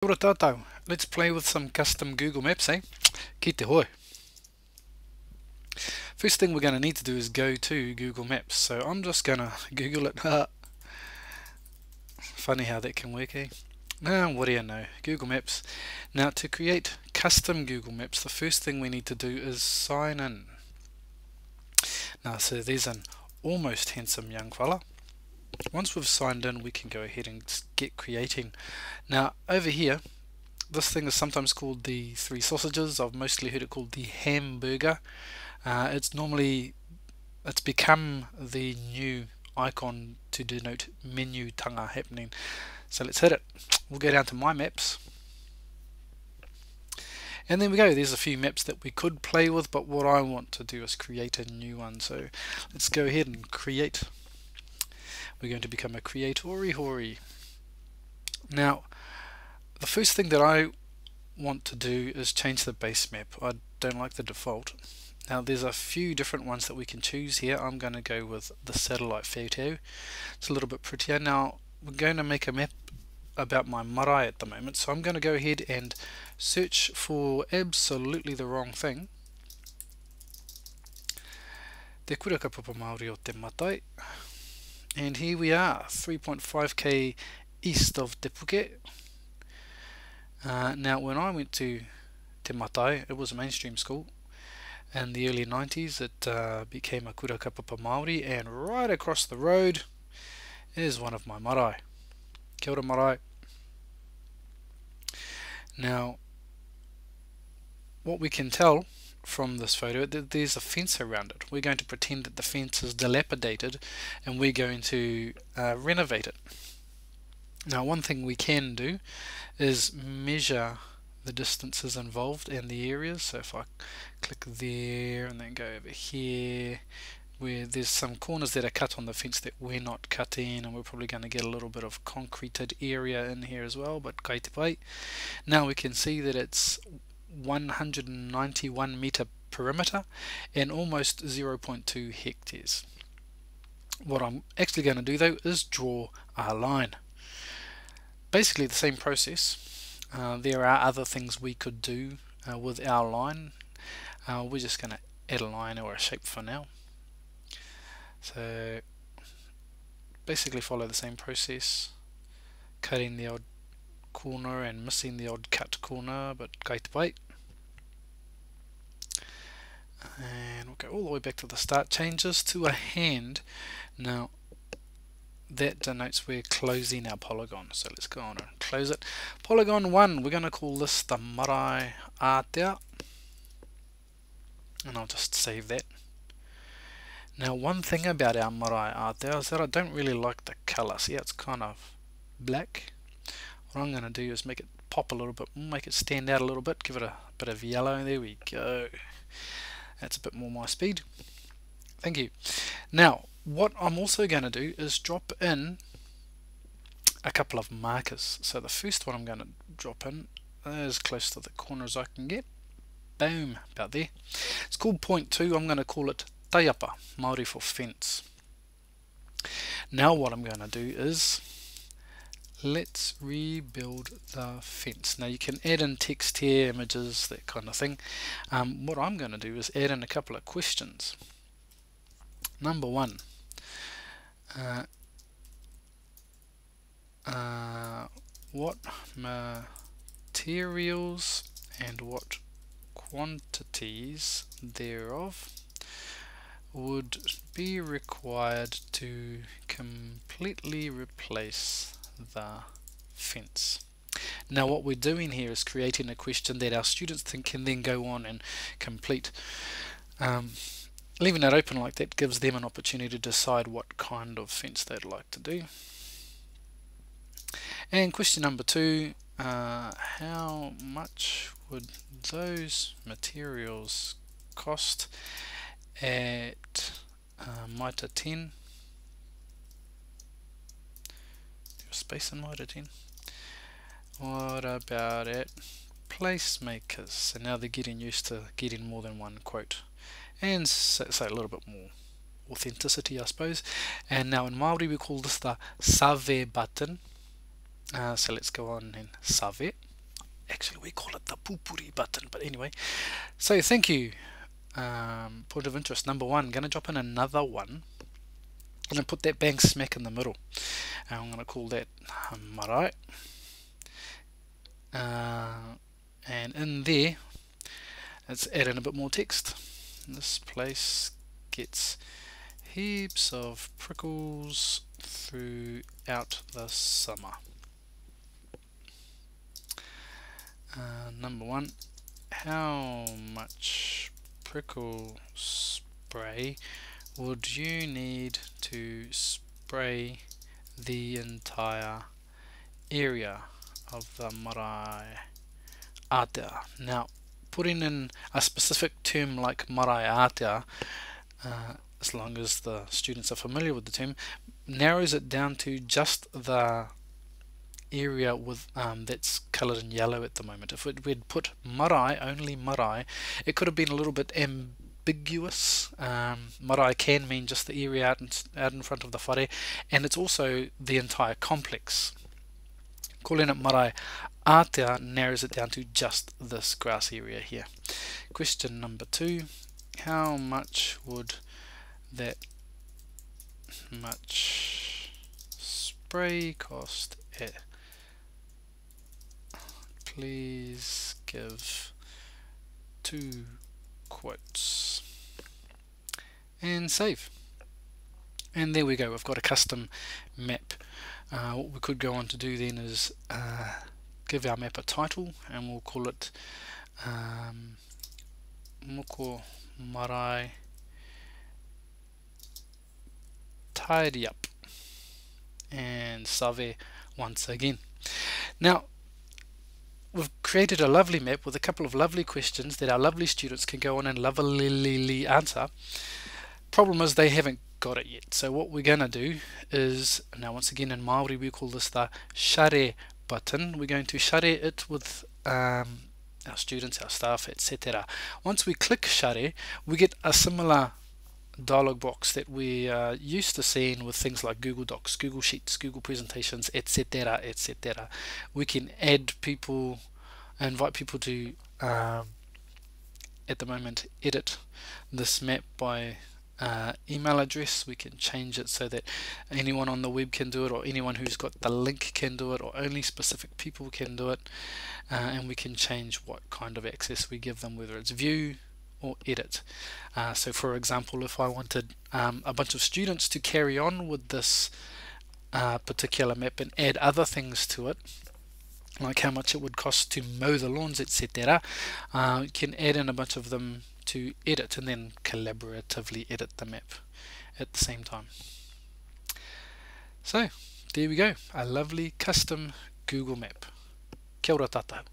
Kia ora tātou. Let's play with some custom Google Maps, eh? Ki te hoi. First thing we're going to need to do is go to Google Maps. So I'm just going to Google it. Funny how that can work, eh? Now, what do you know? Google Maps. Now, to create custom Google Maps, the first thing we need to do is sign in. Now, so there's an almost handsome young fella. Once we've signed in, we can go ahead and get creating. Now, over here, this thing is sometimes called the three sausages. I've mostly heard it called the hamburger. It's become the new icon to denote menu tanga happening. So let's hit it. We'll go down to My Maps. And there we go. There's a few maps that we could play with, but what I want to do is create a new one. So let's go ahead and create. We're going to become a creatori. Now, the first thing that I want to do is change the base map. I don't like the default. Now, there's a few different ones that we can choose here. I'm going to go with the satellite photo. It's a little bit prettier. Now, we're going to make a map about my marae at the moment, so I'm going to go ahead and search for absolutely the wrong thing. Te kura kapapa Māori o te matai. And here we are, 3.5k east of Te Puke. Now, when I went to Te Matai, it was a mainstream school. In the early 90s, it became a kura kapapa Māori, and right across the road is one of my marae. Kia ora marae. Now, what we can tell from this photo, there's a fence around it. We're going to pretend that the fence is dilapidated and we're going to renovate it. Now, one thing we can do is measure the distances involved and the areas. So if I click there and then go over here, where there's some corners that are cut on the fence that we're not cutting, and we're probably going to get a little bit of concreted area in here as well, but kai te pai. Now we can see that it's 191 meter perimeter and almost 0.2 hectares. What I'm actually going to do though is draw a line. Basically the same process. There are other things we could do with our line. We're just going to add a line or a shape for now. So basically follow the same process, cutting the odd corner and missing the odd cut corner, but kai te pai. And we'll go all the way back to the start. Changes to a hand. Now that denotes we're closing our polygon, so let's go on and close it. Polygon 1, we're going to call this the marae Atea, and I'll just save that. Now, one thing about our marae Atea is that I don't really like the colour. See, it's kind of black. What I'm going to do is make it pop a little bit, make it stand out a little bit, give it a bit of yellow. There we go. That's a bit more my speed. Thank you. Now, what I'm also going to do is drop in a couple of markers. So the first one I'm going to drop in as close to the corner as I can get. Boom, about there. It's called point 2. I'm going to call it taiapa, Māori for fence. Now what I'm going to do is let's rebuild the fence. Now you can add in text here, images, that kind of thing. What I'm going to do is add in a couple of questions. Number 1, what materials and what quantities thereof would be required to completely replace the fence? Now what we're doing here is creating a question that our students can then go on and complete. Leaving it open like that gives them an opportunity to decide what kind of fence they'd like to do. And question number 2, how much would those materials cost at Mitre 10? There's space in Mitre 10. What about at Placemakers? So now they're getting used to getting more than one quote. And so a little bit more authenticity, I suppose. And now in Māori we call this the save button. So let's go on and save. we call it the pupuri button, but anyway. So thank you. Point of interest number 1, gonna drop in another one. I'm gonna put that bang smack in the middle, and I'm gonna call that marae. And in there, let's add in a bit more text. This place gets heaps of prickles throughout the summer. Number 1, how much prickle spray would you need to spray the entire area of the marae Atea? Now, putting in a specific term like marae Atea, as long as the students are familiar with the term, narrows it down to just the area with that's coloured in yellow at the moment. If we'd put marae, only marae, it could have been a little bit ambiguous. Marae can mean just the area out in front of the whare, and it's also the entire complex. Calling it marae Atea narrows it down to just this grass area here. Question number 2, how much would that much spray cost at? Please give 2 quotes and save. And there we go, we've got a custom map. What we could go on to do then is give our map a title, and we'll call it Moko Marae Tidy Up, and save once again. Now, we've created a lovely map with a couple of lovely questions that our lovely students can go on and lovely answer. Problem is they haven't got it yet. So what we're going to do is, now once again in Māori we call this the share button. We're going to share it with our students, our staff, etc. Once we click share, we get a similar dialog box that we are used to seeing with things like Google Docs, Google Sheets, Google Presentations, etc., etc. We can add people, invite people to, at the moment, edit this map by email address. We can change it so that anyone on the web can do it, or anyone who's got the link can do it, or only specific people can do it, and we can change what kind of access we give them, whether it's view or edit. So for example, if I wanted a bunch of students to carry on with this particular map and add other things to it, like how much it would cost to mow the lawns, etc., you can add in a bunch of them to edit and then collaboratively edit the map at the same time. So there we go, a lovely custom Google map. Kia ora tātou.